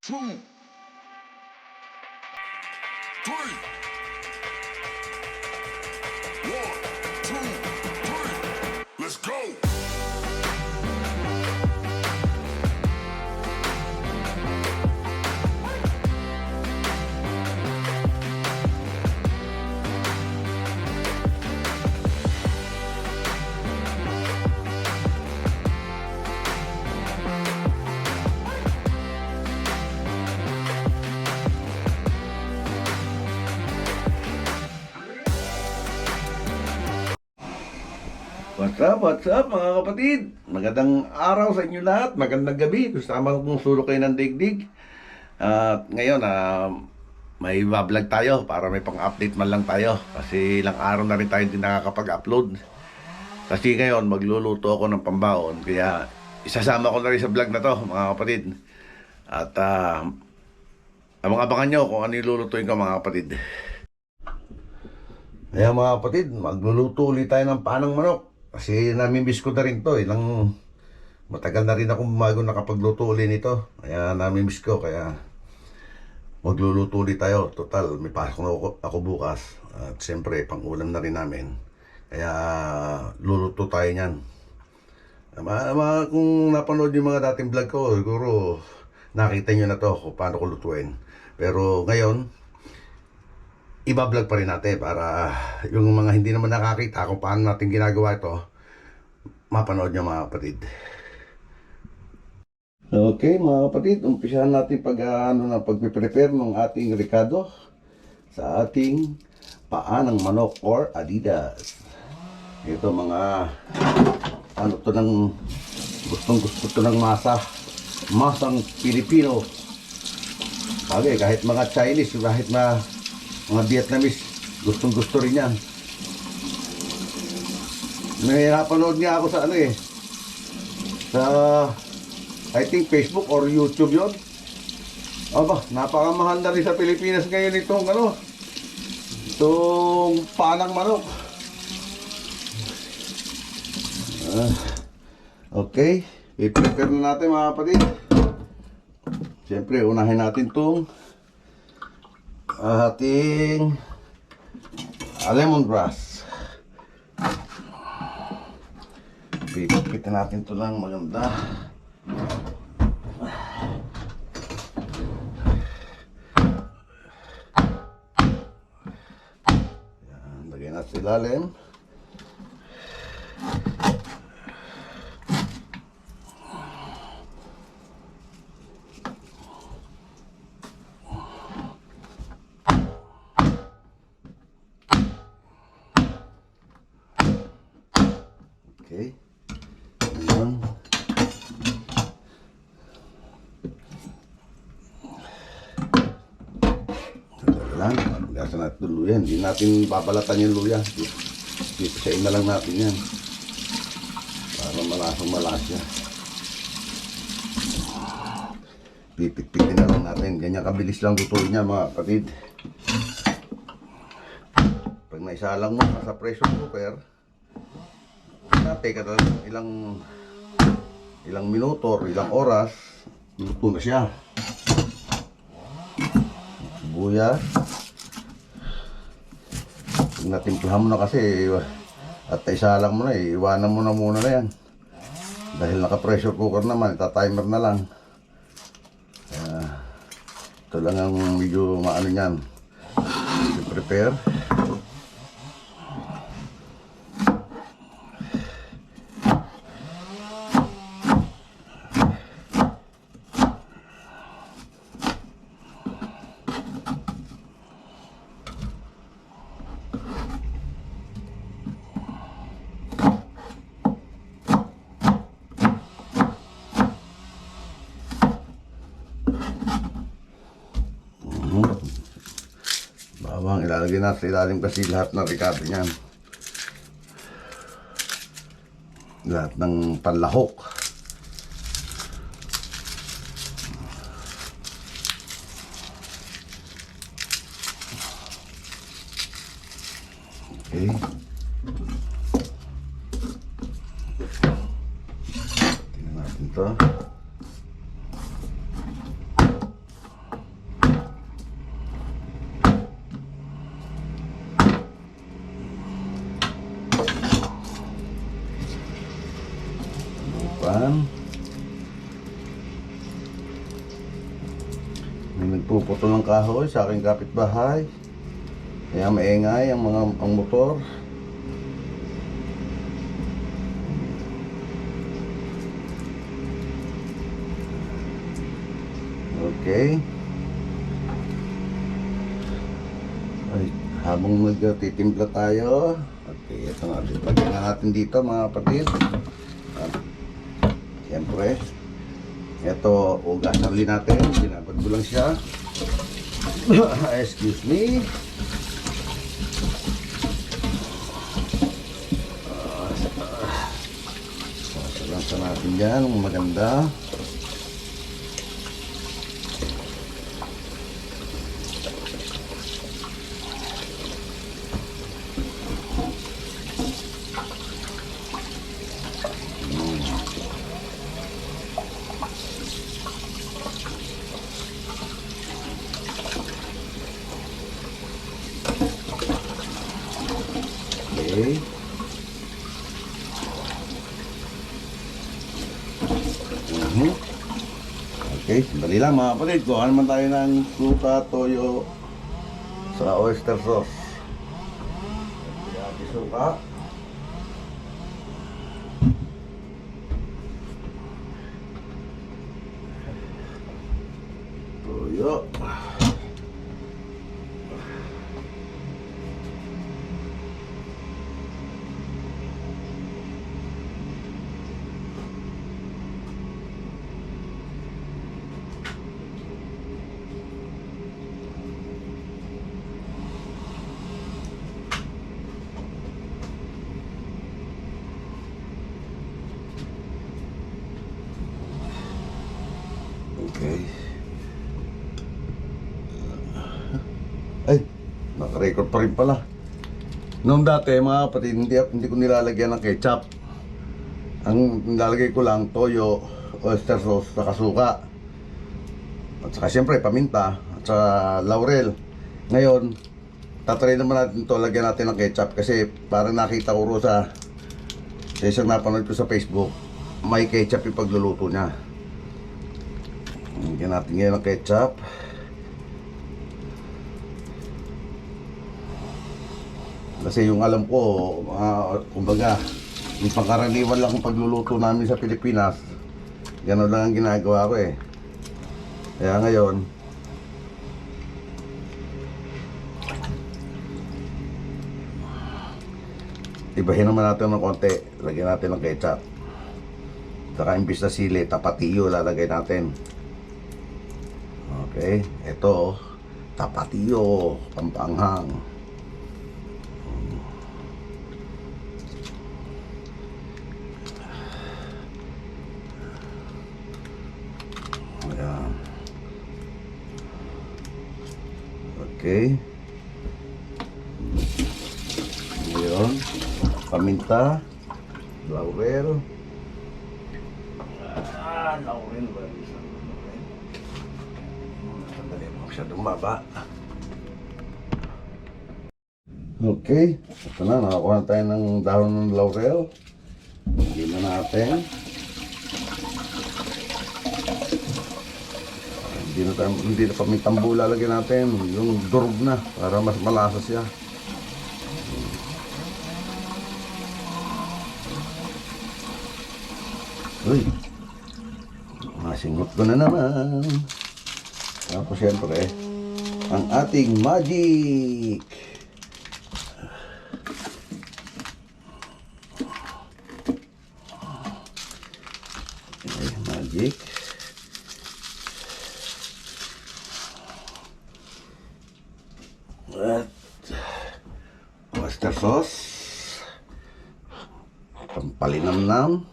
two, three. One, two, three. Let's go. What's up mga kapatid? Magandang araw sa inyo lahat, magandang gabi. Gusto naman kung sulok kayo ng digdig. At ngayon, may vlog tayo para may pang-update man lang tayo. Kasi ilang araw na rin tayo hindi nakakapag-upload. Kasi ngayon, magluluto ako ng pambaon. Kaya isasama ko na rin sa vlog na to mga kapatid. At abang-abangan nyo kung ano yung lulutuin ko mga kapatid. Ayan mga kapatid, magluluto ulit tayo ng panang manok. Kasi namimiss ko na rin to. Matagal na rin akong bago nakapagluto ulit nito. Kaya namimiss ko. Kaya magluluto ulit tayo. Total, may pasok na ako bukas. At siyempre, pang-ulam na rin namin. Kaya luluto tayo niyan. Kung napanood yung mga dating vlog ko, siguro nakita nyo na to kung paano ko lutuin. Pero ngayon, iba-vlog pa rin natin para yung mga hindi naman nakakita kung paano natin ginagawa ito, mapanood nyo mga kapatid. Okay mga kapatid, umpisahan natin pagpiprepare ng ating ricado sa ating paa ng manok or adidas. Ito mga gustong gusto to ng masang Pilipino. Bagay, kahit mga Chinese, kahit mga Vietnamese, gustong gusto rin yan. May napanood nga ako sa sa I think Facebook or YouTube yon. Aba, napakamahal na rin sa Pilipinas ngayon itong panang manok. Okay, i-prepare na natin mga kapatid. Siyempre, unahin natin itong ating lemongrass. Pipitin natin ito lang maganda. Yan, lagyan natin sa ilalim. Okay. Ayan. Sandali lang. Gasa natin yung luya. Hindi natin papalatan yung luya. Pipisain na lang natin yan. Para malasang malasya. Pipit-pitin na lang natin. Ganyan kabilis lang lutuin niya mga kapatid. Pag naisalang mo sa pressure cooker, teka lang ilang minuto or ilang oras, luto na siya. Sibuyas. Pag natimplahan mo na kasi at isalang mo na, iwanan mo na muna na yan. Dahil naka-pressure cooker naman, ita-timer na lang. Ito lang ang medyo maano niyan. I-prepare. Bawang ilalagay natin sa ilalim kasi lahat ng ricado niyan. Lahat ng panlahok. Okay. Tingnan natin to. pan. May nagpuputol ng kahoy sa aking kapitbahay. Kaya maingay ang motor. Okay. Ay, habang nagtitimpla tayo. Okay, ito natin. Lagyan na natin dito mga kapatid. At, siyempre, ito, ugasan ulit natin. Binabad ko lang siya. Excuse me. Salansa natin dyan. Maganda. Okay. Okay, sandali lang mga kapatid. Kuha naman tayo ng suka, toyo sa oyster sauce. Kaya suka. Toyo. Okay. Ay, naka-record pa rin pala. Noong dati mga kapatid, hindi ko nilalagyan ng ketchup. Ang nilalagay ko lang toyo, oyster sauce, saka suka. At saka siyempre paminta, at saka laurel. Ngayon, tatry naman natin to, lagyan natin ng ketchup kasi parang nakita ko ro sa isang napanood ko sa Facebook, may ketchup yung pagluluto niya. Lagyan natin ngayon ng ketchup. Kasi yung alam ko, kumbaga, yung pangkaraniwan lang ang pagluluto namin sa Pilipinas, gano'n lang ang ginagawa ko eh. Kaya ngayon, ibahin naman natin ng konti. Lagyan natin ng ketchup. Saka imbis na sili, tapatiyo lalagay natin. Okay, ito tapatiyo, pampanghang. Ayan. Okay. Ngayon, paminta, laurel. Laurel ba? Masyadong baba. Okay, ito na, nakakuha tayo ng dahon ng laurel. Hindi na natin. Hindi na pamintambo lalagyan natin. Yung durog na, para mas malasa siya. Uy, masingot ko na naman. Tapos siyempre, ang ating magic. Okay, magic. At oyster sauce. Pampalinamnam.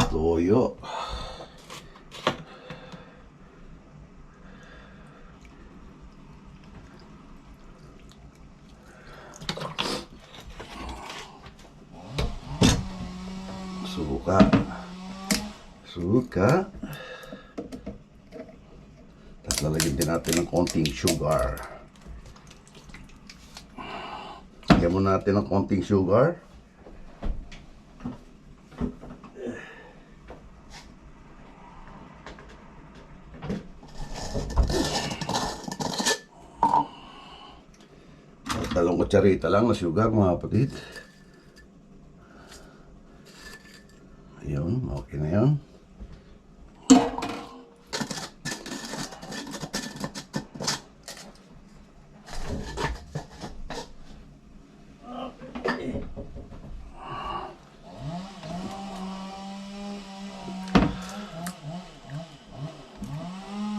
Toyo. Suka. Suka. Tapos lalagyan din natin ng konting sugar. Lagyan mo natin ng konting sugar. Dalawang kutsarita lang na sugar, mga kapatid. Ayun, okay na yun.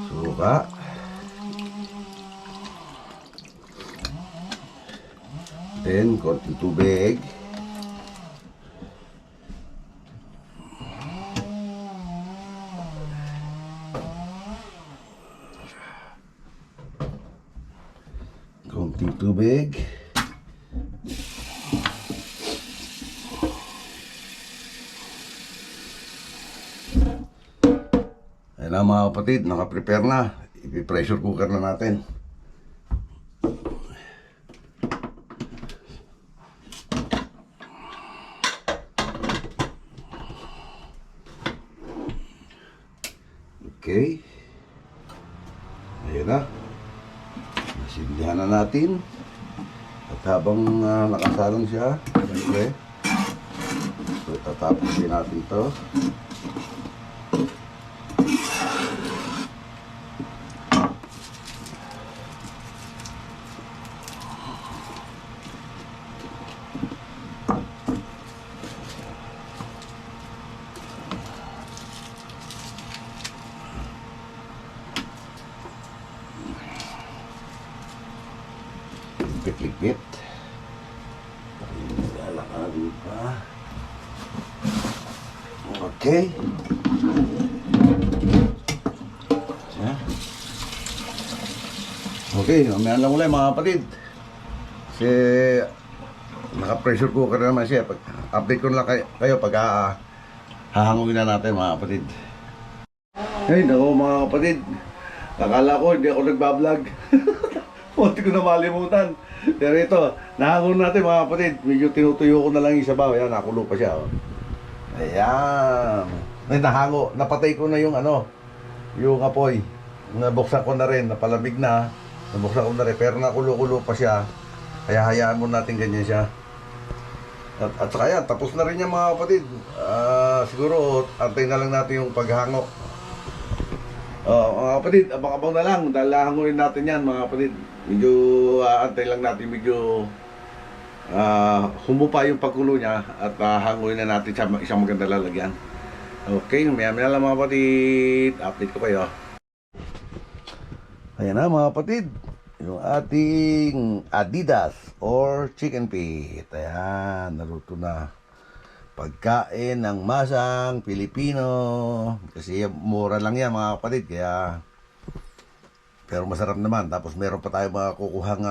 Suka. Then, konting tubig. Konting tubig. Ayan na mga kapatid, naka-prepare na. I-pressure cooker na natin. Okay. Ayan na. Nasindihan na natin. At habang nakasalang siya, siyempre, so tatapos din natin to. Ligpit-ligpit. Lalakarin pa. Okay. Siya. Okay, mamaya lang ulit mga kapatid. Kasi naka-pressure cooker na naman siya. Update ko na lang kayo pag hahangungin na natin mga kapatid. Hey, naku mga kapatid. Akala ko hindi ako nagbablog. Munti ko na malimutan. Pero ito, nahangon natin mga kapatid. Medyo tinutuyo ko na lang yung sabaw. Ayan, nakulo pa siya. Oh. Ayan. Ay, nahango. Napatay ko na yung yung apoy. Nabuksan ko na rin. Napalamig na. Nabuksan ko na rin. Pero nakulo-kulo pa siya. Kaya hayaan mo natin ganyan siya. At saka yan, tapos na rin yan mga kapatid. Siguro, antay na lang natin yung paghango. Mga kapatid, abang-abang na lang. Dahil hanguin natin yan mga kapatid. Medyo antay lang natin medyo humupa yung pagkulo niya. At hanguin na natin sa isang maganda lalagyan. Okay, maya-maya lang mga kapatid. Update ko kayo. Ayan na mga kapatid. Yung ating Adidas or chicken feet. Ayan, naluto na. Pagkain ng masang Pilipino. Kasi mura lang yan mga kapatid. Kaya pero masarap naman. Tapos meron pa tayo mga kukuhang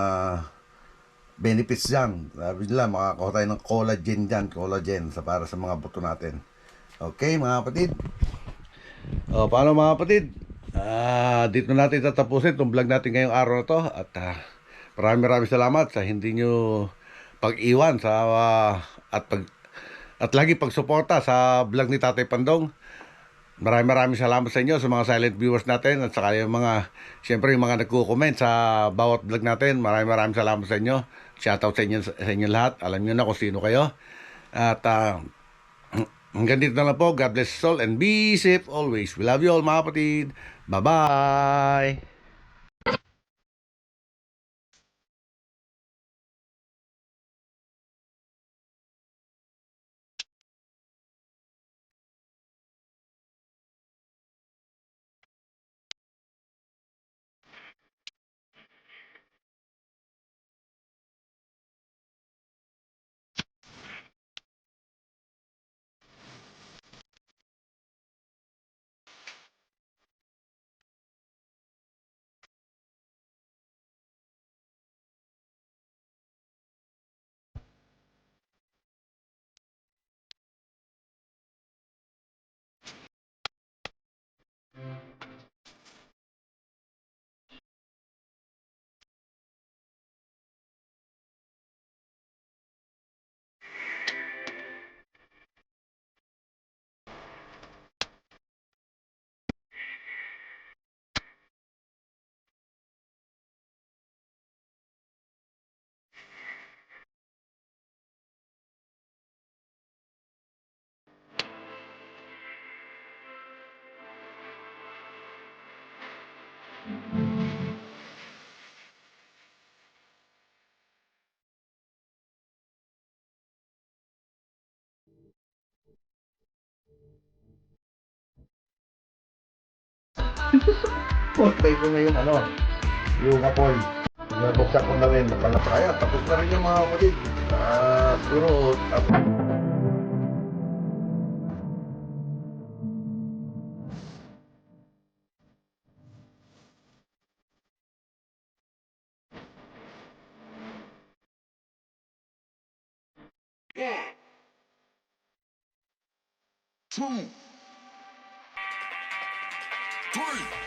benefits dyan. Sabi nila makakakuha tayo ng collagen dyan. Collagen para sa mga buto natin. Okay mga kapatid. Paano mga kapatid? Dito natin tatapusin itong vlog natin ngayong araw na to. At maraming salamat sa hindi nyo pag-iwan sa at lagi pagsuporta sa vlog ni Tatay Pandong. Maraming salamat sa inyo, sa mga silent viewers natin. At saka yung mga, siyempre yung mga nagko-comment sa bawat vlog natin. Maraming salamat sa inyo. Shoutout sa inyo lahat. Alam nyo na kung sino kayo. At hanggang dito na lang po. God bless us all and be safe always. We love you all mga kapatid. Bye-bye. Try ko ngayon yung apoy. Nabuksan ko na rin, nakalapaya. Tapos na rin yung mga kapatid. Siguro, One, two, three.